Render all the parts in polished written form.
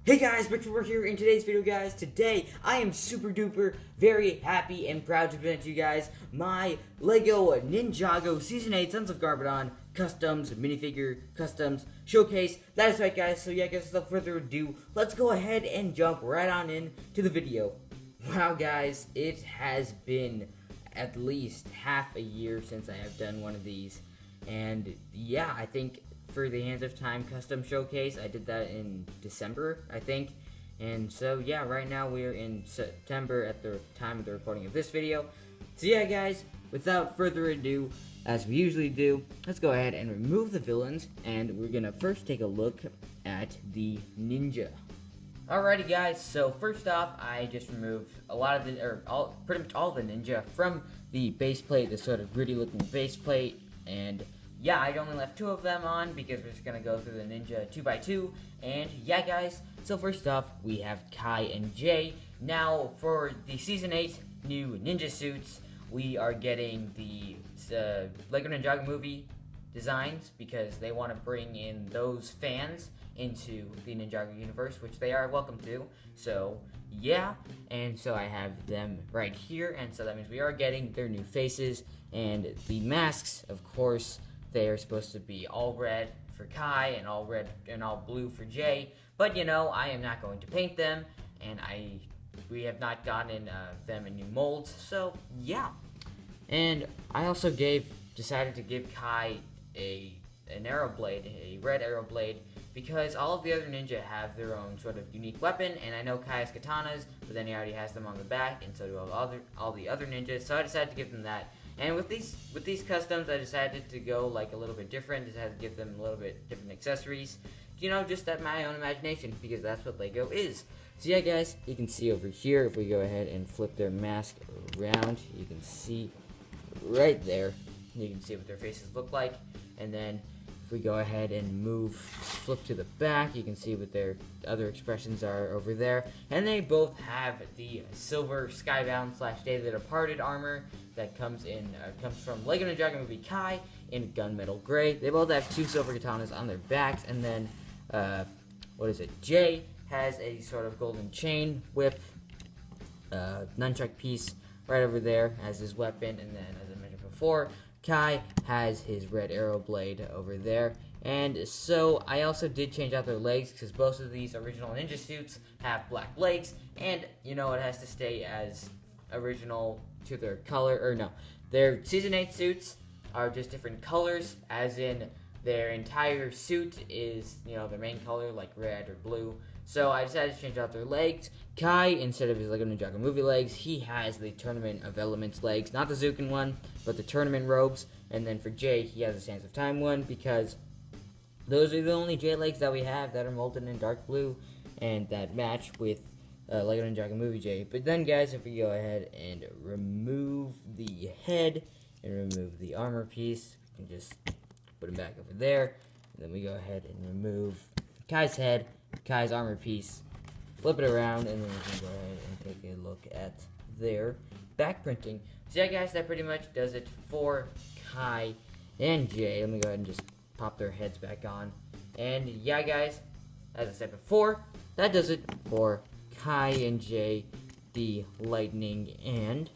Hey guys, We're here in today's video, guys. Today, I am super duper very happy and proud to present to you guys my Lego Ninjago Season 8 Sons of Garmadon Customs Minifigure Customs Showcase. That is right, guys. So yeah, guys, without further ado, let's go ahead and jump right on in to the video. Wow, guys, it has been at least half a year since I have done one of these. And yeah, I think for the Hands of Time custom showcase, I did that in December, I think. And so yeah, right now we're in September at the time of the recording of this video. So yeah, guys, without further ado, as we usually do, let's go ahead and remove the villains, and we're gonna first take a look at the ninja. Alrighty, guys, so first off, I just removed a lot of the, pretty much all the ninja from the base plate, this sort of gritty looking base plate. And yeah, I only left 2 of them on because we're just gonna go through the ninja 2x2. And yeah, guys, so first off, we have Kai and Jay. Now, for the Season 8 new ninja suits, we are getting the Lego Ninjago movie designs because they want to bring in those fans into the Ninjago universe, which they are welcome to. So yeah, and so I have them right here, and so that means we are getting their new faces. And the masks, of course, they are supposed to be all red for Kai and all red and all blue for Jay. But you know, I am not going to paint them, and we have not gotten them in new molds. So yeah, and I also decided to give Kai an arrow blade, a red arrow blade, because all of the other ninja have their own sort of unique weapon. And I know Kai has katanas, but then he already has them on the back, and so do all the other ninjas. So I decided to give them that. And with these customs, I decided to go like a little bit different. Decided to give them a little bit different accessories, you know, just at my own imagination, because that's what Lego is. So yeah, guys, you can see over here, if we go ahead and flip their mask around, you can see right there, you can see what their faces look like. And then if we go ahead and flip to the back, you can see what their other expressions are over there. And they both have the silver Skybound / Day of the Departed armor that comes from Lego Ninjago movie Kai in gunmetal gray. They both have 2 silver katanas on their backs. And then Jay has a sort of golden chain whip nunchuck piece right over there as his weapon. And then, as I mentioned before, Kai has his red arrow blade over there. And so I also did change out their legs, because both of these original ninja suits have black legs, and you know, it has to stay as original to their color, or no, their Season 8 suits are just different colors, as in their entire suit is, you know, their main color, like red or blue. So I decided to change out their legs. Kai, instead of his Lego Ninjago movie legs, he has the Tournament of Elements legs. Not the Zukin one, but the tournament robes. And then for Jay, he has the Sands of Time one, because those are the only Jay legs that we have that are molded in dark blue and that match with Lego Ninjago movie Jay. But then, guys, if we go ahead and remove the head and remove the armor piece, we can just put him back over there. And then we go ahead and remove Kai's head, Kai's armor piece, flip it around, and then we can go ahead and take a look at their back printing. So yeah, guys, that pretty much does it for Kai and Jay. Let me go ahead and just pop their heads back on. And yeah, guys, as I said before, that does it for Kai and Jay, the Lightning and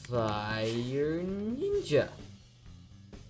Fire Ninja.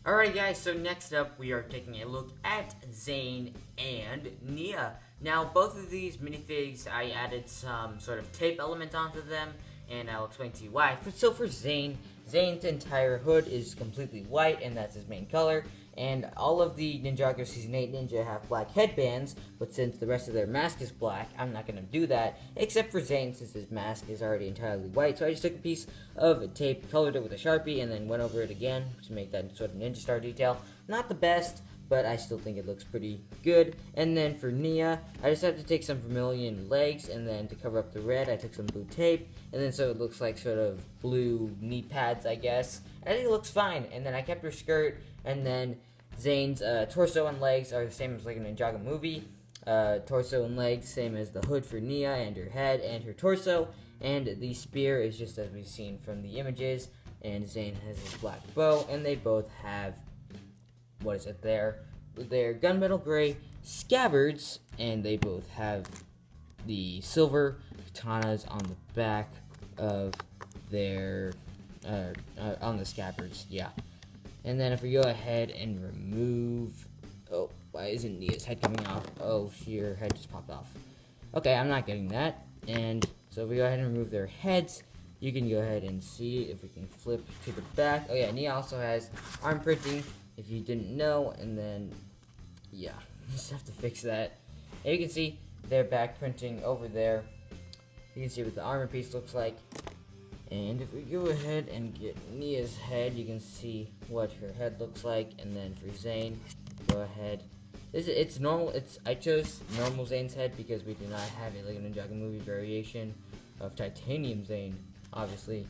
Alright, guys, so next up we are taking a look at Zane and Nia. Now, both of these minifigs, I added some sort of tape element onto them, and I'll explain to you why. So for Zane, Zane's entire hood is completely white, and that's his main color. And all of the Ninjago Season 8 ninja have black headbands, but since the rest of their mask is black, I'm not going to do that, except for Zane, since his mask is already entirely white. So I just took a piece of tape, colored it with a Sharpie, and then went over it again to make that sort of ninja star detail. Not the best, but I still think it looks pretty good. And then for Nia, I decided to take some vermilion legs, and then to cover up the red, I took some blue tape, and then so it looks like sort of blue knee pads, I guess. I think it looks fine. And then I kept her skirt, and then Zane's torso and legs are the same as like a Ninjago movie. Torso and legs, same as the hood for Nia, and her head and her torso. And the spear is just as we've seen from the images. And Zane has his black bow, and they both have, their gunmetal gray scabbards, and they both have the silver katanas on the back of their on the scabbards. Yeah. And then if we go ahead and remove, oh, why isn't Nia's head coming off? Oh, her head just popped off. Okay, I'm not getting that. And so if we go ahead and remove their heads, you can go ahead and see if we can flip to the back. Oh yeah, Nia also has arm printing, if you didn't know. And then, yeah, just have to fix that. And you can see their back printing over there. You can see what the armor piece looks like. And if we go ahead and get Nia's head, you can see what her head looks like. And then for Zane, go ahead. It's normal. I chose normal Zane's head because we do not have a Lego Ninjago movie variation of titanium Zane, obviously.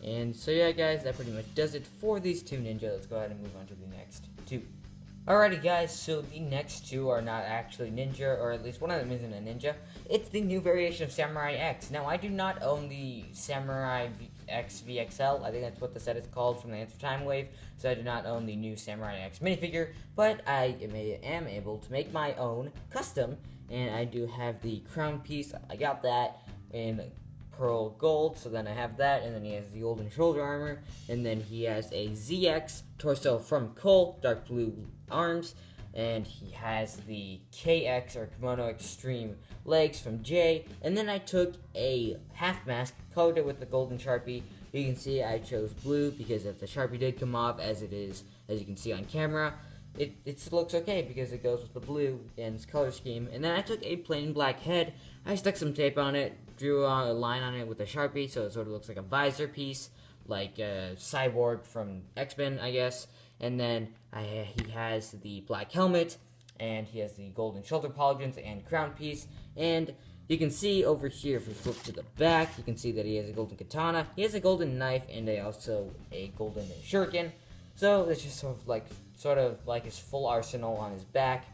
And so yeah, guys, that pretty much does it for these two ninja. Let's go ahead and move on to the next two. Alrighty, guys, so the next two are not actually ninja, or at least one of them isn't a ninja. It's the new variation of Samurai X. Now, I do not own the Samurai X VXL. I think that's what the set is called from the Answer Time Wave. So I do not own the new Samurai X minifigure, but I am able to make my own custom, and I do have the crown piece. I got that in pearl gold, so then I have that, and then he has the golden shoulder armor, and then he has a ZX torso from Cole, dark blue arms, and he has the KX or Kimono Extreme legs from Jay, and then I took a half mask, colored it with the golden Sharpie. You can see I chose blue because if the Sharpie did come off, as it is, as you can see on camera, it looks okay because it goes with the blue and its color scheme. And then I took a plain black head, I stuck some tape on it, drew a line on it with a Sharpie so it sort of looks like a visor piece, like Cyborg from X-Men, I guess. And then he has the black helmet, and he has the golden shoulder polygons and crown piece. And you can see over here, if we flip to the back, you can see that he has a golden katana, he has a golden knife, and also a golden shuriken. So it's just sort of like his full arsenal on his back.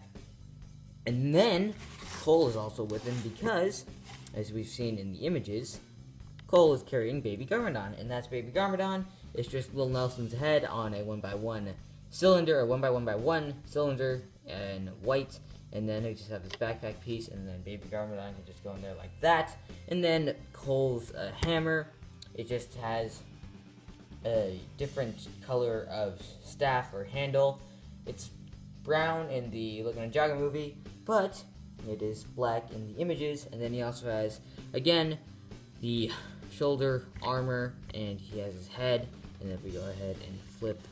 And then Cole is also with him because, as we've seen in the images, Cole is carrying Baby Garmadon, and that's Baby Garmadon. It's just Lil Nelson's head on a 1x1 cylinder, or 1x1x1 cylinder in white, and then we just have this backpack piece, and then Baby Garmadon can just go in there like that. And then Cole's hammer, it just has a different color of staff or handle. It's brown in the Lego Ninjago movie, but it is black in the images. And then he also has, again, the shoulder armor, and he has his head. And then if we go ahead and flip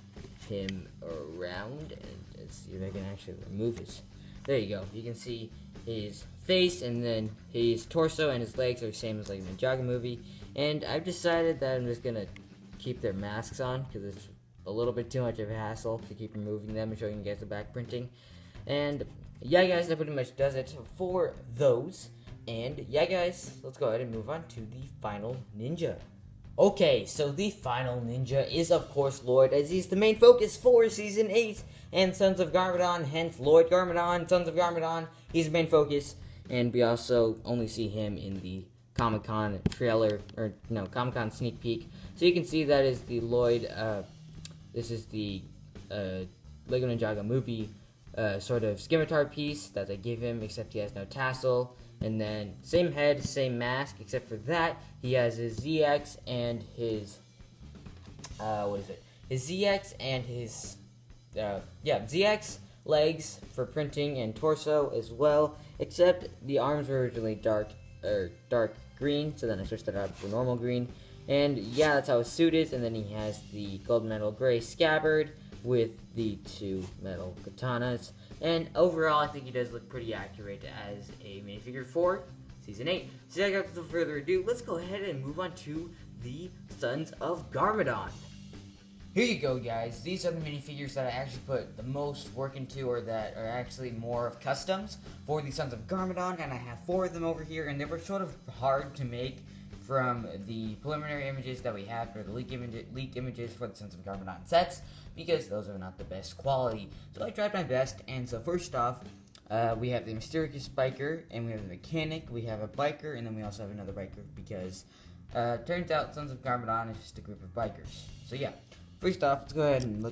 him around, and let's see if I can actually remove his, there you go, you can see his face, and then his torso and his legs are the same as like the Ninjago movie. And I've decided that I'm just gonna keep their masks on because it's a little bit too much of a hassle to keep removing them and showing you guys the back printing. And yeah, guys, that pretty much does it for those. And yeah, guys, let's go ahead and move on to the final ninja. Okay, so the final ninja is, of course, Lord Aziz, the main focus for Season 8, and Sons of Garmadon, hence Lord Garmadon, Sons of Garmadon, he's the main focus, and we also only see him in the Comic-Con trailer, or no, Comic-Con sneak peek. So you can see that is the Lloyd, this is the Lego Ninjago movie sort of scimitar piece that they give him, except he has no tassel. And then same head, same mask, except for that he has his ZX and his his ZX and his ZX legs for printing and torso as well. Except the arms were originally dark green, so then I switched it out for normal green. And yeah, that's how his suit is. And then he has the golden metal gray scabbard with the two metal katanas. And overall, I think he does look pretty accurate as a minifigure for Season 8. So yeah, without further ado, let's go ahead and move on to the Sons of Garmadon. Here you go, guys. These are the minifigures that I actually put the most work into, or that are actually more of customs for the Sons of Garmadon, and I have 4 of them over here, and they were sort of hard to make from the preliminary images that we have, or the leaked images for the Sons of Garmadon sets, because those are not the best quality. So I tried my best, and so first off, we have the mysterious biker, and we have the mechanic, we have a biker, and then we also have another biker, because turns out Sons of Garmadon is just a group of bikers. So yeah, First off, let's go ahead and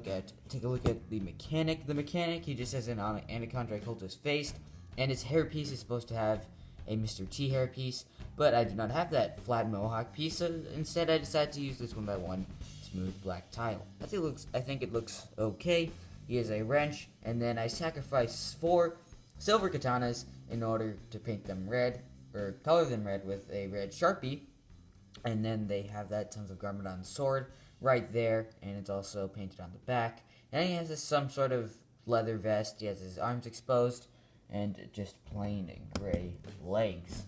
take a look at the mechanic. The mechanic, he just has an anaconda cultist face, and his hairpiece is supposed to have a Mr. T hairpiece, but I do not have that flat mohawk piece, so instead I decided to use this 1x1 smooth black tile. I think it looks okay. He has a wrench, and then I sacrificed 4 silver katanas in order to paint them red, or color them red with a red Sharpie, and then they have that Sons of Garmadon sword right there, and it's also painted on the back. And he has some sort of leather vest. He has his arms exposed, and just plain gray legs.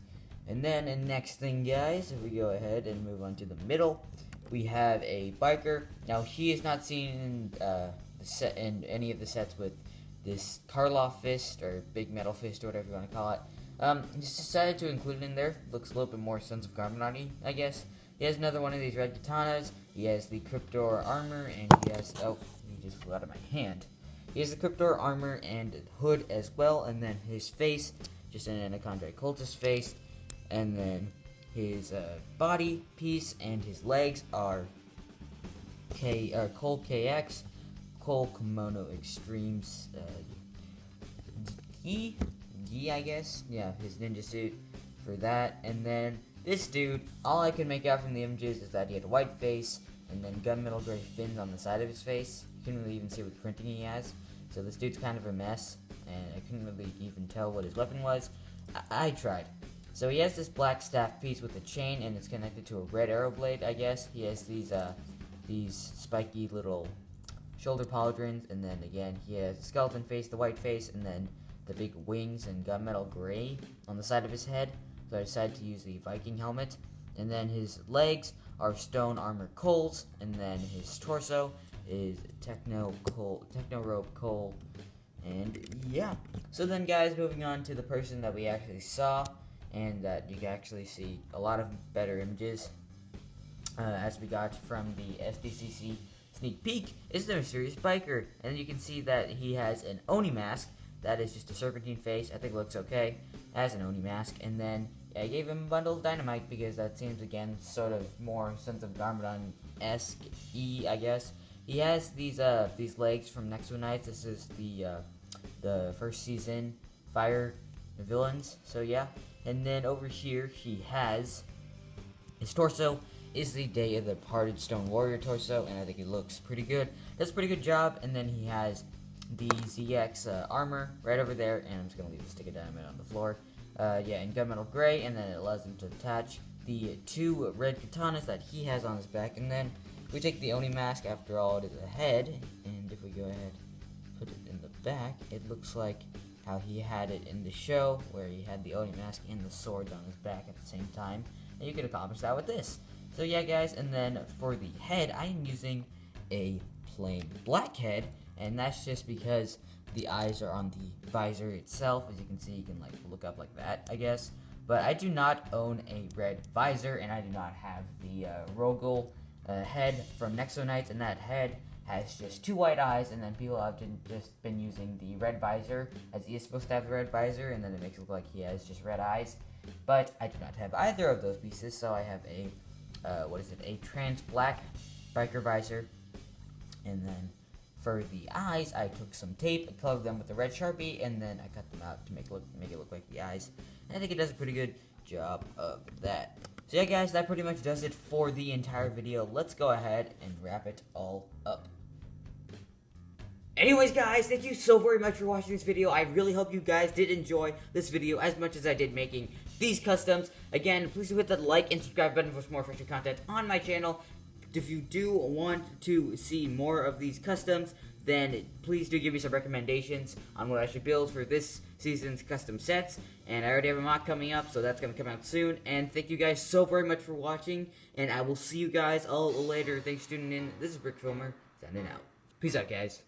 And then the next thing, guys, if we go ahead and move on to the middle, we have a biker. Now he is not seen in any of the sets with this Karloff fist or big metal fist or whatever you want to call it. Just decided to include it in there. Looks a little bit more Sons of Garmadon-y, I guess. He has another one of these red katanas. He has the Cryptor armor, and he has he just flew out of my hand. He has the Cryptor armor and hood as well, and then his face, just an anaconda cultist face, and then his body piece and his legs are Cole KX, Cole Kimono Extremes, I guess, yeah, his ninja suit for that. And then this dude, all I can make out from the images is that he had a white face and then gunmetal gray fins on the side of his face. You couldn't really even see what printing he has, so this dude's kind of a mess, and I couldn't really even tell what his weapon was. I tried. So he has this black staff piece with a chain, and it's connected to a red arrow blade, I guess. He has these spiky little shoulder pauldrons, and then again he has a skeleton face, the white face, and then the big wings and gunmetal gray on the side of his head. So I decided to use the Viking helmet. And then his legs are stone armor coals, and then his torso is techno rope coal. And yeah. So then, guys, moving on to the person that we actually saw, and that you can actually see a lot of better images as we got from the SDCC sneak peek, is the mysterious biker. And you can see that he has an Oni mask. That is just a serpentine face. I think it looks okay as an Oni mask. And then I gave him a bundle of dynamite because that seems, again, sort of more Sons of Garmadon-esque, I guess. He has these legs from Next One Nights. This is the first season fire villains. So yeah. And then over here he has his torso is the Day of the Departed Stone Warrior torso, and I think it looks pretty good. Does a pretty good job. And then he has the ZX armor right over there, and I'm just gonna leave a stick of dynamite on the floor. Yeah, in gunmetal gray, and then it allows him to attach the 2 red katanas that he has on his back. And then we take the Oni mask. After all, it is a head, and if we go ahead and put it in the back, it looks like how he had it in the show, where he had the Oni mask and the swords on his back at the same time. And you can accomplish that with this. So yeah, guys, and then for the head, I am using a plain black head, and that's just because the eyes are on the visor itself. As you can see, you can like look up like that, I guess. But I do not own a red visor, and I do not have the Rogel head from Nexo Knights, and that head has just 2 white eyes, and then people have just been using the red visor, as he is supposed to have the red visor, and then it makes it look like he has just red eyes. But I do not have either of those pieces, so I have a, a trans black biker visor. And then for the eyes, I took some tape, I colored them with a red Sharpie, and then I cut them out to make it look like the eyes. And I think it does a pretty good job of that. So yeah, guys, that pretty much does it for the entire video. Let's go ahead and wrap it all up. Anyways, guys, thank you so very much for watching this video. I really hope you guys did enjoy this video as much as I did making these customs. Again, please do hit that like and subscribe button for some more fresh content on my channel. If you do want to see more of these customs, then please do give me some recommendations on what I should build for this season's custom sets. And I already have a mock coming up, so that's going to come out soon. And thank you guys so very much for watching, and I will see you guys all later. Thanks for tuning in. This is Brick Filmer, signing out. Peace out, guys.